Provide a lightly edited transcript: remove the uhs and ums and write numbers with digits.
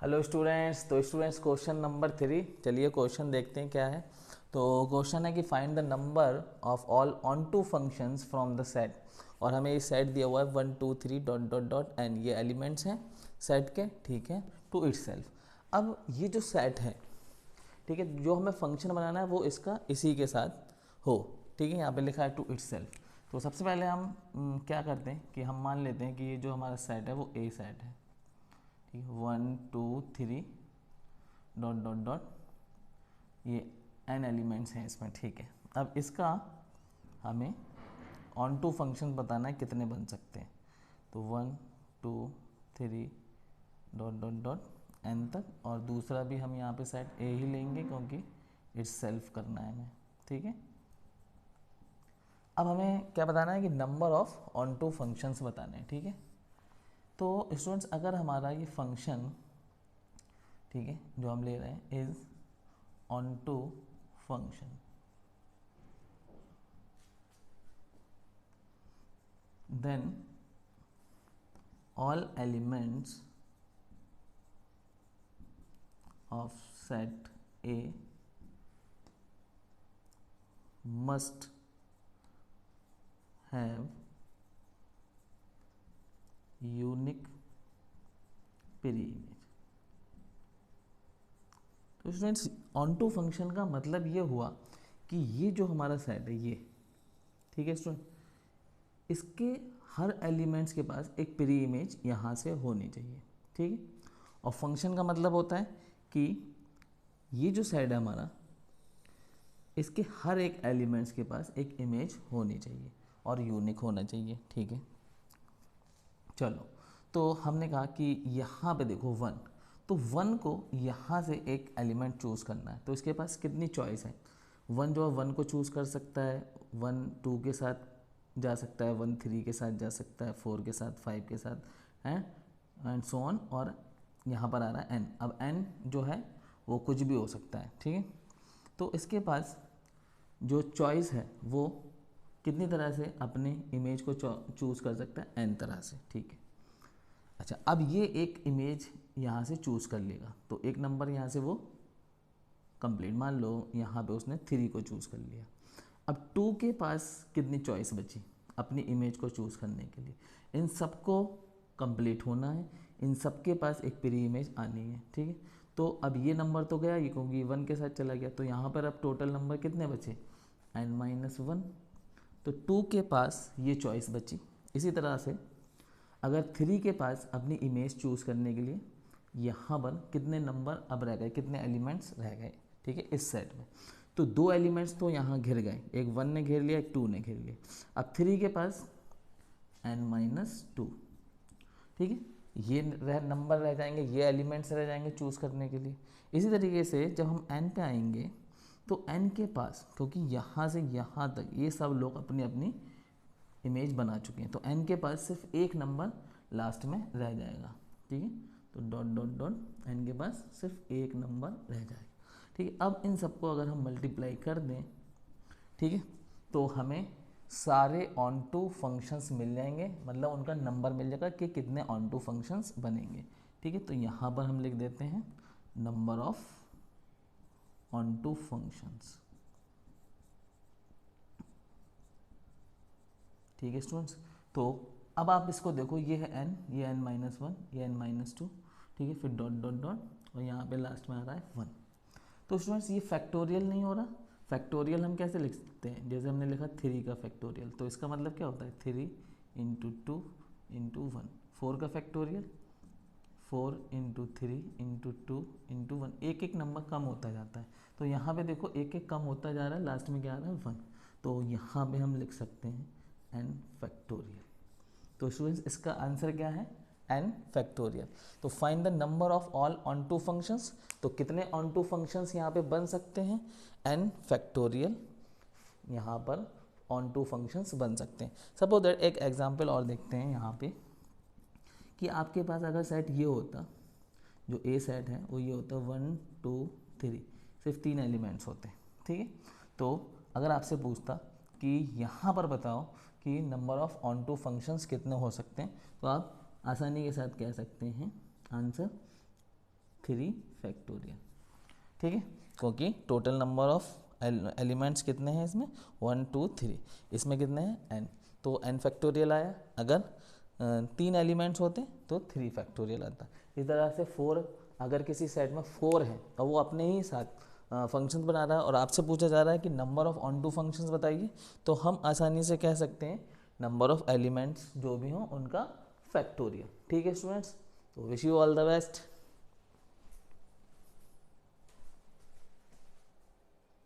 Hello students. तो students question number 3, चलिए question देखते हैं क्या है। तो क्वेश्चन है कि find the number of all onto functions from the set. और हमें ये सेट दिया हुआ है 1 2 3 डॉट डॉट डॉट एन, ये एलिमेंट्स हैं सेट के, ठीक है, टू इटसेल्फ। अब ये जो सेट है, ठीक है, जो हमें फंक्शन बनाना है वो इसका इसी के साथ हो, ठीक है। यहाँ पे लिखा है टू इटसेल्फ। तो सबसे पहले हम क्या करते हैं कि हम मान लेते हैं कि ये जो हमारा सेट है वो ए सेट है, ठीक है, 1 2 3 डॉट डॉट डॉट, ये एन एलिमेंट्स हैं इसमें, ठीक है। अब इसका हमें ऑन टू फंक्शन बताना है कितने बन सकते हैं। तो 1 2 3 डॉट डॉट डॉट एन तक, और दूसरा भी हम यहाँ पे सेट ए ही लेंगे क्योंकि इट्स सेल्फ करना है हमें, ठीक है। अब हमें क्या बताना है कि number of onto functions बताने हैं, ठीक है। तो स्टूडेंट्स अगर हमारा ये फंक्शन, ठीक है, जो हम ले रहे हैं is onto function, then all elements of set A must have unique pre-image। तो स्टूडेंट्स ऑन टू फंक्शन का मतलब ये हुआ कि ये जो हमारा सेट है ये, ठीक है स्टूडेंट, इसके हर एलिमेंट्स के पास एक प्री इमेज यहाँ से होनी चाहिए, ठीक है। और फंक्शन का मतलब होता है कि ये जो सेट है हमारा, इसके हर एक एलिमेंट्स के पास एक इमेज होनी चाहिए और यूनिक होना चाहिए, ठीक है। चलो, तो हमने कहा कि यहाँ पे देखो 1, तो 1 को यहाँ से एक एलिमेंट चूज़ करना है। तो इसके पास कितनी चॉइस है, 1 जो है 1 को चूज़ कर सकता है, 1 2 के साथ जा सकता है, 1 3 के साथ जा सकता है, 4 के साथ, 5 के साथ हैं, एंड सो ऑन। और यहाँ पर आ रहा है n। अब n जो है वो कुछ भी हो सकता है, ठीक है। तो इसके पास जो चॉइस है वो कितनी तरह से अपने इमेज को चूज़ कर सकता है, n तरह से, ठीक है। अच्छा, अब ये एक इमेज यहाँ से चूज़ कर लेगा, तो एक नंबर यहाँ से वो कंप्लीट, मान लो यहाँ पे उसने 3 को चूज़ कर लिया। अब 2 के पास कितनी चॉइस बची अपनी इमेज को चूज़ करने के लिए, इन सबको कंप्लीट होना है, इन सब के पास एक प्री इमेज आनी है, ठीक है। तो अब ये नंबर तो गया ही क्योंकि 1 के साथ चला गया, तो यहाँ पर अब टोटल नंबर कितने बचे, n-1। तो 2 के पास ये चॉइस बची। इसी तरह से अगर 3 के पास अपनी इमेज चूज़ करने के लिए यहाँ पर कितने नंबर अब रह गए, कितने एलिमेंट्स रह गए, ठीक है, इस सेट में। तो 2 एलिमेंट्स तो यहाँ घिर गए, एक 1 ने घेर लिया, एक 2 ने घेर लिया। अब 3 के पास n-2, ठीक है, ये नंबर रह जाएंगे, ये एलिमेंट्स रह जाएंगे चूज़ करने के लिए। इसी तरीके से जब हम n पे आएंगे तो n के पास, क्योंकि यहाँ से यहाँ तक ये सब लोग अपनी अपनी इमेज बना चुके हैं, तो n के पास सिर्फ एक नंबर लास्ट में रह जाएगा, ठीक है। तो डॉट डॉट डॉट n के पास सिर्फ एक नंबर रह जाएगा, ठीक है। अब इन सबको अगर हम मल्टीप्लाई कर दें, ठीक है, तो हमें सारे ऑन टू फंक्शंस मिल जाएंगे, मतलब उनका नंबर मिल जाएगा कि कितने ऑन टू फंक्शंस बनेंगे, ठीक है। तो यहाँ पर हम लिख देते हैं number of onto functions, ठीक है स्टूडेंट्स। तो अब आप इसको देखो, ये है n, ये n-1, ये n-2, ठीक है, फिर डॉट डॉट डॉट, और यहाँ पे लास्ट में आ रहा है 1। तो स्टूडेंट्स ये फैक्टोरियल नहीं हो रहा। फैक्टोरियल हम कैसे लिख सकते हैं, जैसे हमने लिखा 3 का फैक्टोरियल, तो इसका मतलब क्या होता है 3 इंटू 2 इंटू 1। 4 का फैक्टोरियल 4 इंटू 3 इंटू 2 इंटू 1, एक एक नंबर कम होता जाता है। तो यहाँ पे देखो एक एक कम होता जा रहा है, लास्ट में क्या आ रहा है 1। तो यहाँ पे हम लिख सकते हैं n फैक्टोरियल। तो स्टूडेंट्स इसका आंसर क्या है, n फैक्टोरियल। तो find the number of all onto functions, तो कितने ऑन टू फंक्शंस यहाँ पे बन सकते हैं, n फैक्टोरियल यहाँ पर ऑन टू फंक्शंस बन सकते हैं। सपोज दैट एक एग्जांपल और देखते हैं यहाँ पे, कि आपके पास अगर सेट ये होता, जो ए सेट है वो ये होता 1 2 3, सिर्फ 3 एलिमेंट्स होते हैं, ठीक है। तो अगर आपसे पूछता कि यहाँ पर बताओ कि number of onto functions कितने हो सकते हैं, तो आप आसानी के साथ कह सकते हैं आंसर 3 फैक्टोरियल, ठीक है, क्योंकि टोटल नंबर ऑफ एलिमेंट्स कितने हैं इसमें 1 2 3, इसमें कितने हैं n, तो n फैक्टोरियल आया। अगर 3 एलिमेंट्स होते तो 3 फैक्टोरियल आता। इस तरह से 4, अगर किसी सेट में 4 है तो वो अपने ही साथ फंक्शंस बना रहा है और आपसे पूछा जा रहा है कि number of onto functions बताइए, तो हम आसानी से कह सकते हैं नंबर ऑफ एलिमेंट्स जो भी हों उनका फैक्टोरियल। ठीक है स्टूडेंट्स, तो wish you all the best.